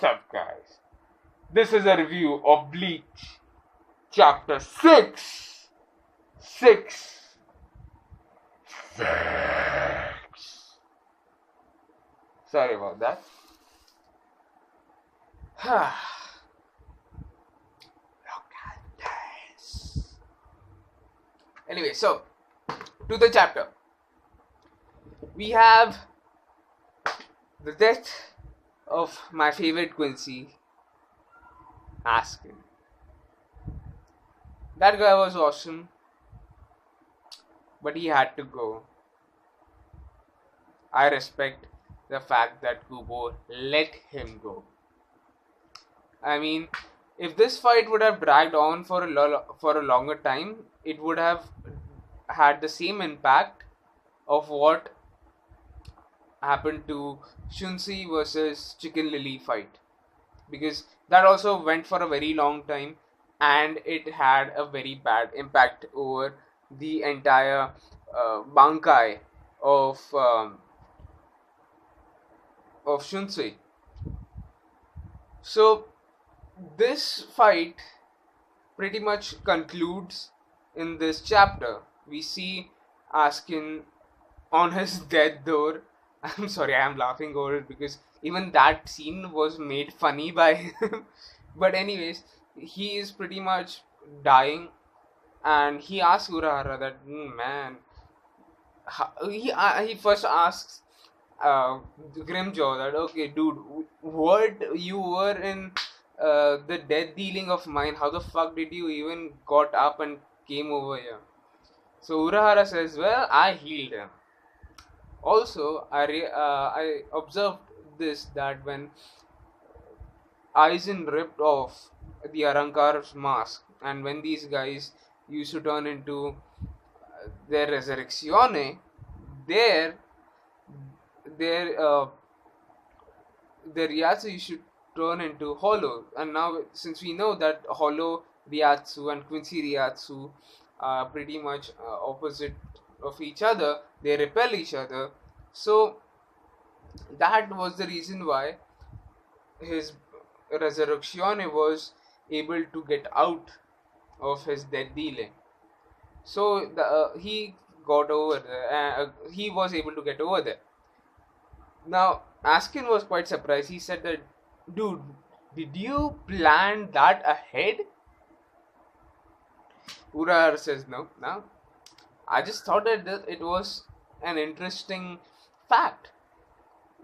What's up, guys? This is a review of Bleach, Chapter 6. 6. 6. Sorry about that. Look at this. Anyway, so, to the chapter. We have the death of my favorite Quincy, Askin. That guy was awesome, but he had to go. I respect the fact that Kubo let him go. I mean, if this fight would have dragged on for a longer time, it would have had the same impact of what happened to Shunsi versus Chicken Lily fight, because that also went for a very long time and it had a very bad impact over the entire Bankai of Shunsei. So this fight pretty much concludes in this chapter. We see Askin on his death door. I'm sorry, I am laughing over it because even that scene was made funny by him. But anyways, he is pretty much dying, and he asks Urahara that, man, he first asks Grimjaw that, okay, dude, what you were in the death dealing of mine? How the fuck did you even got up and came over here? So Urahara says, well, I healed him. Also, I observed this, that when Aizen ripped off the Arankar's mask, and when these guys used to turn into their Resurrectione, their their uh, their Ryatsu used to turn into Hollow. And now, since we know that Hollow Ryatsu and Quincy Ryatsu are pretty much opposite of each other, they repel each other. So that was the reason why his Resurrectione was able to get out of his death dealing. So he got over there. He was able to get over there. Now, Askin was quite surprised. He said that, dude, did you plan that ahead? Urahara says, no. I just thought that it was an interesting fact.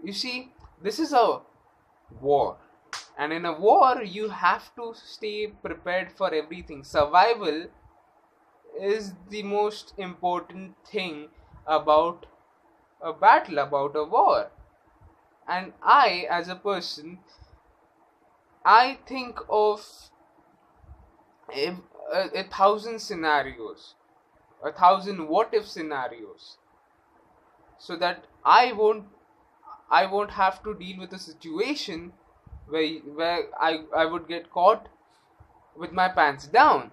You see, this is a war. And in a war, you have to stay prepared for everything. Survival is the most important thing about a battle, about a war. And I, as a person, I think of a thousand scenarios, a thousand what if scenarios, so that I won't have to deal with a situation where I would get caught with my pants down.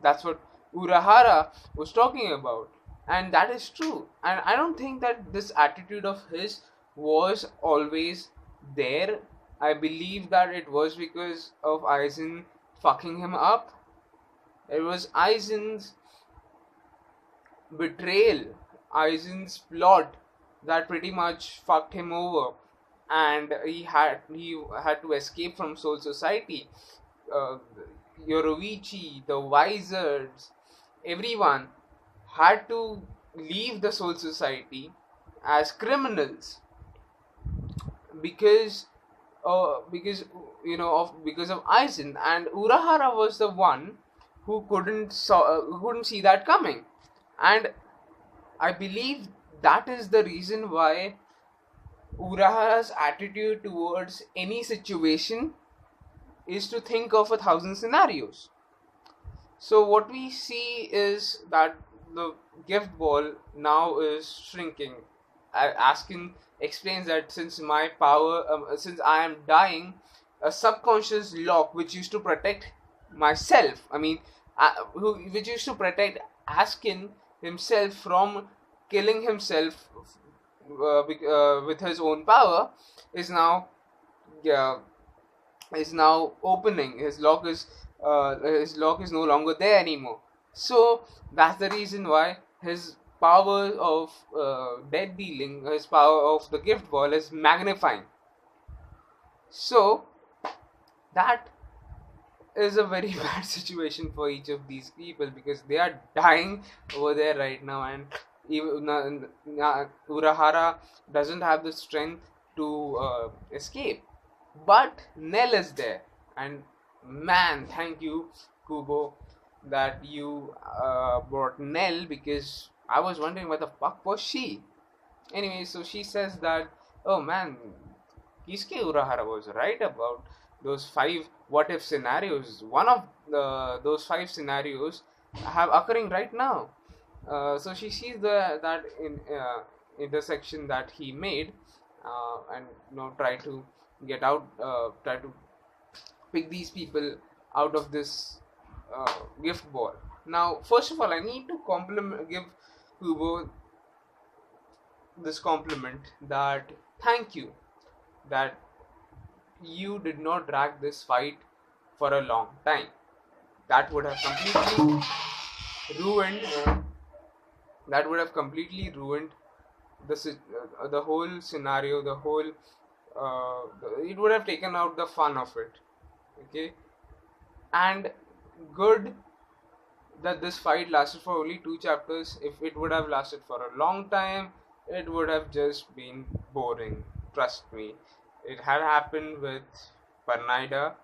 That's what Urahara was talking about, and that is true. And I don't think that this attitude of his was always there. I believe that it was because of Aizen fucking him up. It was Aizen's betrayal, Aizen's plot that pretty much fucked him over, and he had to escape from Soul Society. Uh, Yoroichi, the Wizards, everyone had to leave the Soul Society as criminals because because of Aizen, and Urahara was the one who couldn't see that coming, and I believe that is the reason why Urahara's attitude towards any situation is to think of a thousand scenarios. So what we see is that the gift ball now is shrinking. Askin explains that since my power, since I am dying, a subconscious lock which used to protect myself, which used to protect Askin himself from killing himself with his own power, is now uh, is now opening. His lock is no longer there anymore. So that's the reason why his power of dead dealing, his power of the gift ball is magnifying. So that is a very bad situation for each of these people, because they are dying over there right now, and even Urahara doesn't have the strength to escape. But Nell is there, and man, thank you, Kubo, that you brought Nell, because I was wondering where the fuck was she. Anyway, so she says that, oh man, Kisuke Urahara was right about those 5 what if scenarios. One of those 5 scenarios have occurring right now. So she sees that in intersection that he made, and try to get out, try to pick these people out of this gift ball. Now, first of all, I need to give Kubo this compliment, that thank you that you did not drag this fight for a long time. That would have completely ruined. That would have completely ruined the whole scenario. The whole. It would have taken out the fun of it. Okay, and good that this fight lasted for only 2 chapters. If it would have lasted for a long time, it would have just been boring. Trust me. It had happened with Parnaida.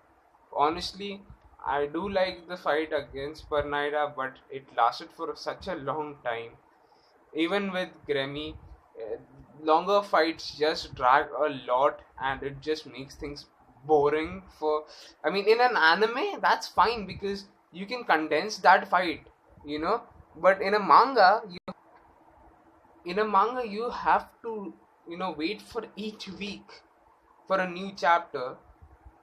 Honestly, I do like the fight against Parnaida, but it lasted for such a long time. Even with Grammy, longer fights just drag a lot, and it just makes things boring. I mean, in an anime, that's fine, because you can condense that fight, but in a manga you have to wait for each week for a new chapter,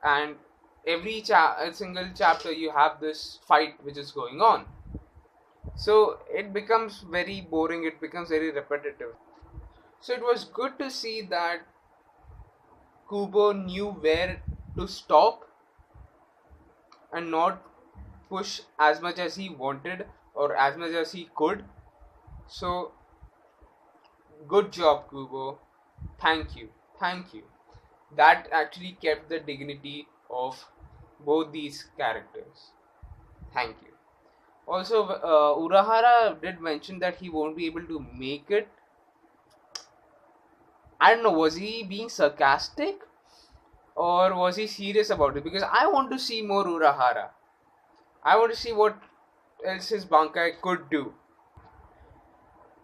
and a single chapter you have this fight which is going on. So it becomes very boring, it becomes very repetitive. So it was good to see that Kubo knew where to stop and not push as much as he wanted or as much as he could. So good job, Kubo. Thank you. Thank you. That actually kept the dignity of both these characters. Thank you. Also, Urahara did mention that he won't be able to make it. I don't know, was he being sarcastic or was he serious about it? Because I want to see more Urahara. I want to see what else his Bankai could do.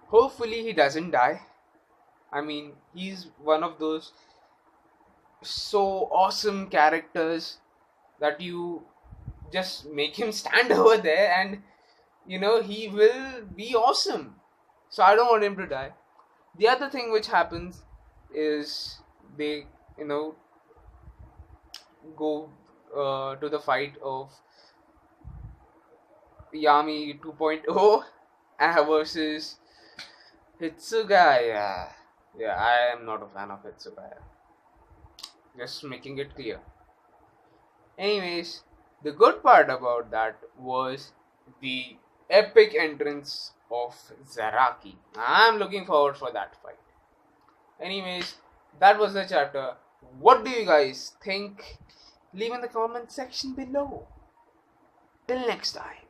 Hopefully, he doesn't die. I mean, he's one of those so awesome characters that you just make him stand over there and he will be awesome. So I don't want him to die. The other thing which happens is they go to the fight of Yami 2.0 versus Hitsugaya. Yeah, I am not a fan of Hitsugaya. Just making it clear. Anyways, the good part about that was the epic entrance of Zaraki. I'm looking forward for that fight. Anyways, that was the chapter. What do you guys think? Leave in the comment section below. Till next time.